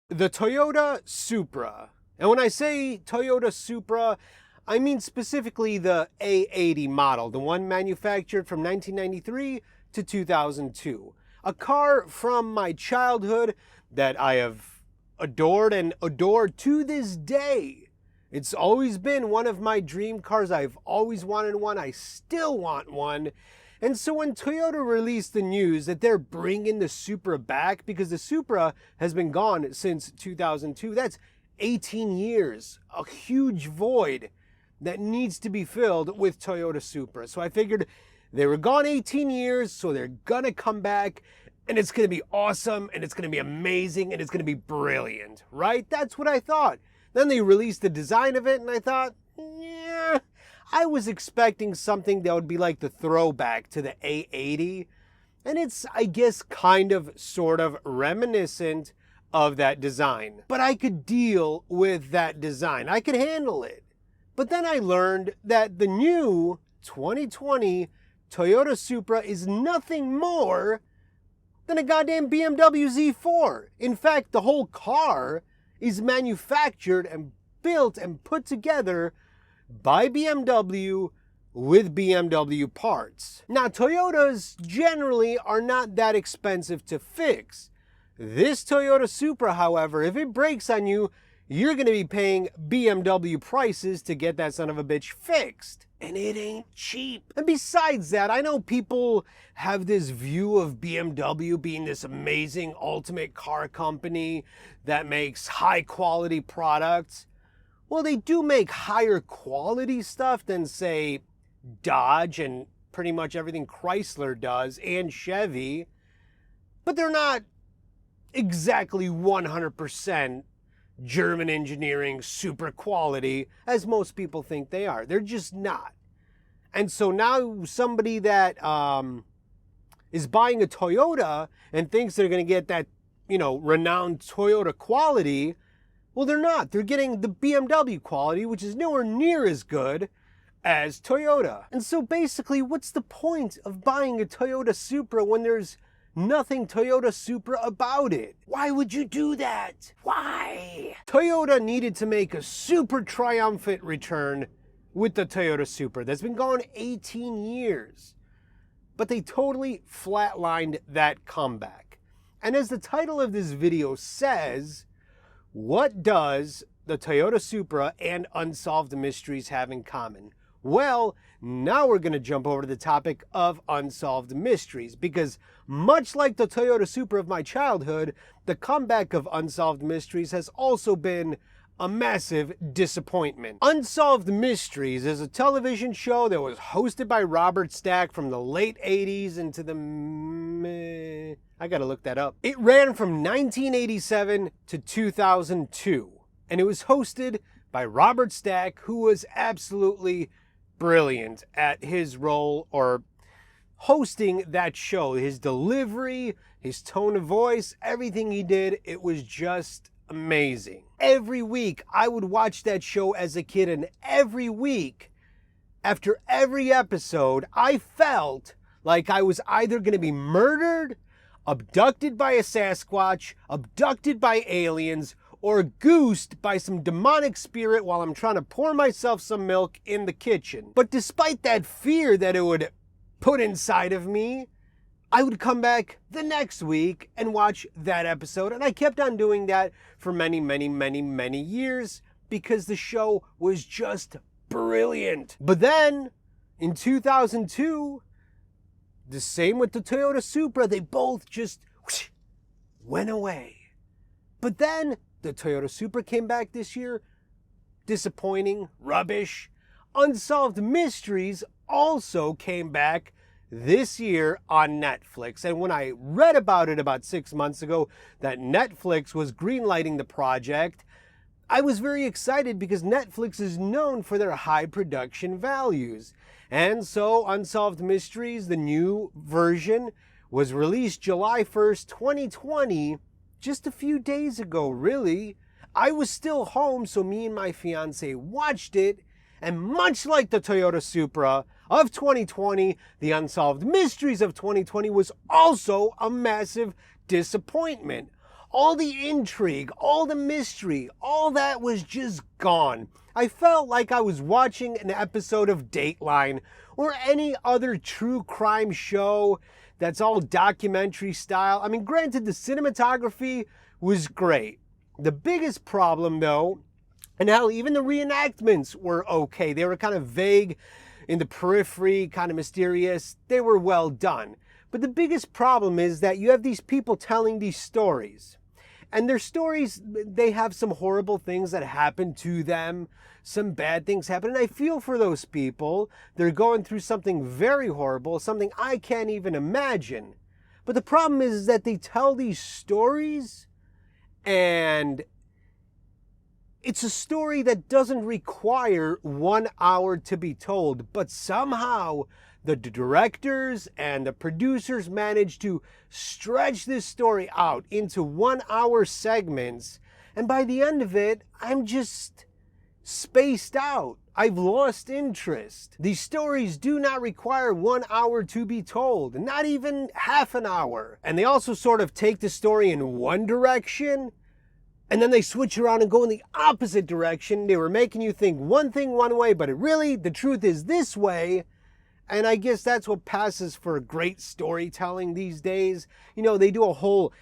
The Toyota Supra. And when I say Toyota Supra, I mean specifically the A80 model, the one manufactured from 1993 to 2002. A car from my childhood that I have adored and adore to this day. It's always been one of my dream cars. I've always wanted one. I still want one. And so when Toyota released the news that they're bringing the Supra back, because the Supra has been gone since 2002, that's 18 years, a huge void that needs to be filled with Toyota Supra. So I figured they were gone 18 years, so they're gonna come back, and it's gonna be awesome, and it's gonna be amazing, and it's gonna be brilliant, right? That's what I thought. Then they released the design of it, and I thought, yeah, I was expecting something that would be like the throwback to the A80. And it's, I guess, kind of, sort of reminiscent of that design. But I could deal with that design. I could handle it. But then I learned that the new 2020 Toyota Supra is nothing more than a goddamn BMW Z4. In fact, the whole car is manufactured and built and put together by BMW with BMW parts. Now, Toyotas generally are not that expensive to fix. This Toyota Supra, however, if it breaks on you, you're going to be paying BMW prices to get that son of a bitch fixed. And it ain't cheap. And besides that, I know people have this view of BMW being this amazing ultimate car company that makes high quality products. Well, they do make higher quality stuff than, say, Dodge and pretty much everything Chrysler does and Chevy. But they're not exactly 100% German engineering super quality as most people think they are. They're just not. And so now somebody that is buying a Toyota and thinks they're going to get that, renowned Toyota quality, well, they're not. They're getting the BMW quality, which is nowhere near as good as Toyota. And so basically, what's the point of buying a Toyota Supra when there's nothing Toyota Supra about it? Why would you do that? Why? Toyota needed to make a super triumphant return with the Toyota Supra that's been gone 18 years. But they totally flatlined that comeback. And as the title of this video says, what does the Toyota Supra and Unsolved Mysteries have in common? Well, now we're going to jump over to the topic of Unsolved Mysteries, because much like the Toyota Supra of my childhood, the comeback of Unsolved Mysteries has also been a massive disappointment. Unsolved Mysteries is a television show that was hosted by Robert Stack from the late 80s into the... I gotta look that up. It ran from 1987 to 2002, and it was hosted by Robert Stack, who was absolutely brilliant at his role or hosting that show. His delivery, his tone of voice, everything he did, it was just amazing. Every week I would watch that show as a kid, and every week after every episode I felt like I was either going to be murdered, abducted by a Sasquatch, abducted by aliens, or goosed by some demonic spirit while I'm trying to pour myself some milk in the kitchen. But despite that fear that it would put inside of me, I would come back the next week and watch that episode. And I kept on doing that for many, many, many, many years because the show was just brilliant. But then in 2002, the same with the Toyota Supra, they both just went away. But then the Toyota Supra came back this year. Disappointing, rubbish. Unsolved Mysteries also came back this year on Netflix. And when I read about it about 6 months ago, that Netflix was greenlighting the project, I was very excited because Netflix is known for their high production values. And so Unsolved Mysteries, the new version, was released July 1st, 2020, just a few days ago, really. I was still home, so me and my fiance watched it, and much like the Toyota Supra of 2020, the Unsolved Mysteries of 2020 was also a massive disappointment. all the intrigue, all the mystery, all that was just gone. I felt like I was watching an episode of Dateline or any other true crime show that's all documentary style. I mean, granted, the cinematography was great. The biggest problem, though, and hell, even the reenactments were okay. They were kind of vague in the periphery, kind of mysterious. They were well done. But the biggest problem is that you have these people telling these stories. And their stories, they have some horrible things that happen to them. Some bad things happen. And I feel for those people. They're going through something very horrible, something I can't even imagine. But the problem is that they tell these stories, and it's a story that doesn't require 1 hour to be told, but somehow the directors and the producers managed to stretch this story out into 1 hour segments. And by the end of it, I'm just spaced out. I've lost interest. These stories do not require 1 hour to be told, not even half an hour. And they also sort of take the story in one direction, and then they switch around and go in the opposite direction. They were making you think one thing one way, but the truth is this way. And I guess that's what passes for great storytelling these days. You know, they do a whole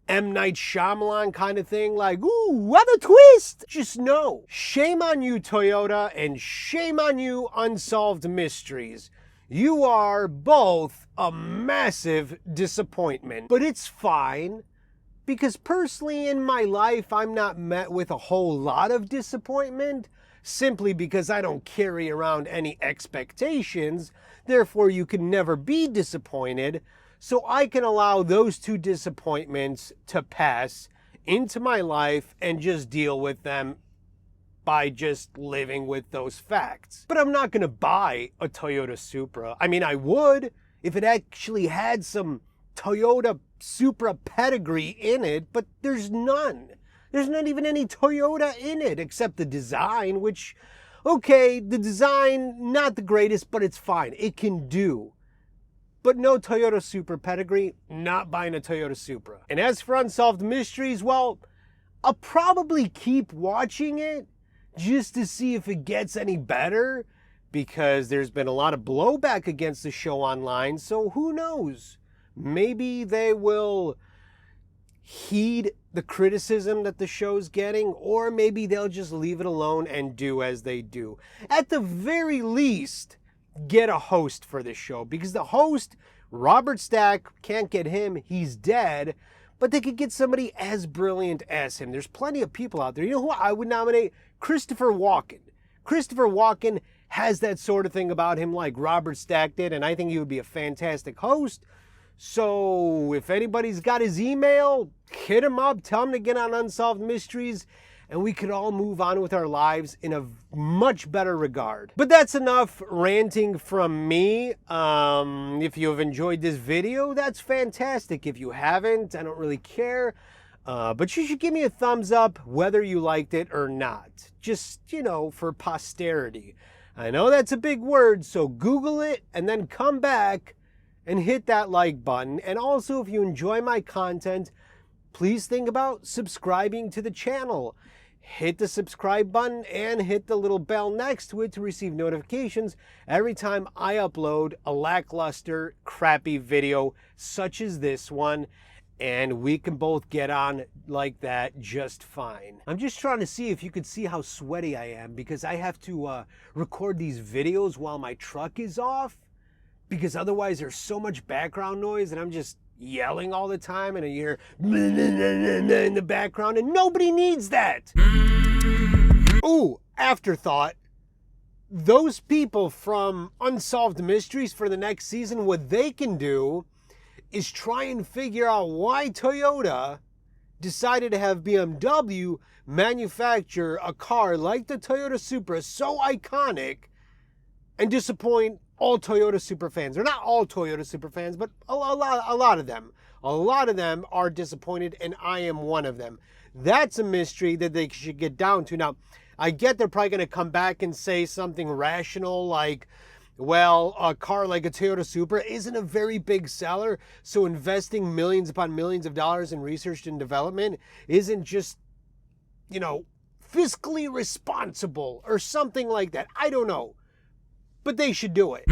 M. Night Shyamalan kind of thing, like, ooh, what a twist! Just no. Shame on you, Toyota, and shame on you, Unsolved Mysteries. You are both a massive disappointment. But it's fine, because personally in my life, I'm not met with a whole lot of disappointment, simply because I don't carry around any expectations. Therefore, you can never be disappointed. So I can allow those two disappointments to pass into my life and just deal with them by just living with those facts. But I'm not going to buy a Toyota Supra. I mean, I would if it actually had some Toyota Supra pedigree in it, but there's none. There's not even any Toyota in it except the design, which, okay, the design, not the greatest, but it's fine. It can do. But no Toyota Supra pedigree, not buying a Toyota Supra. And as for Unsolved Mysteries, well, I'll probably keep watching it just to see if it gets any better, because there's been a lot of blowback against the show online, so who knows? Maybe they will heed the criticism that the show's getting, or maybe they'll just leave it alone and do as they do. At the very least, get a host for this show, because the host, Robert Stack, can't get him, he's dead, but they could get somebody as brilliant as him. There's plenty of people out there. You know who I would nominate? Christopher Walken. Christopher Walken has that sort of thing about him like Robert Stack did, and I think he would be a fantastic host. So if anybody's got his email, hit him up, tell him to get on Unsolved Mysteries, and we could all move on with our lives in a much better regard. But that's enough ranting from me. If you have enjoyed this video, that's fantastic. If you haven't, I don't really care. But you should give me a thumbs up whether you liked it or not. Just, you know, for posterity. I know that's a big word, so Google it and then come back and hit that like button. And also, if you enjoy my content, please think about subscribing to the channel. Hit the subscribe button and hit the little bell next to it to receive notifications every time I upload a lackluster, crappy video such as this one, and we can both get on like that just fine. I'm just trying to see if you could see how sweaty I am, because I have to record these videos while my truck is off, because otherwise there's so much background noise and I'm just yelling all the time, and I hear in the background, and nobody needs that. Ooh, afterthought. Those people from Unsolved Mysteries for the next season, what they can do is try and figure out why Toyota decided to have BMW manufacture a car like the Toyota Supra, so iconic, and disappoint all Toyota Supra fans. Or not all Toyota Supra fans, but a lot of them. A lot of them are disappointed, and I am one of them. That's a mystery that they should get down to. Now, I get they're probably going to come back and say something rational like, Well, a car like a Toyota Supra isn't a very big seller, so investing millions upon millions of dollars in research and development isn't just, fiscally responsible or something like that. I don't know. But they should do it.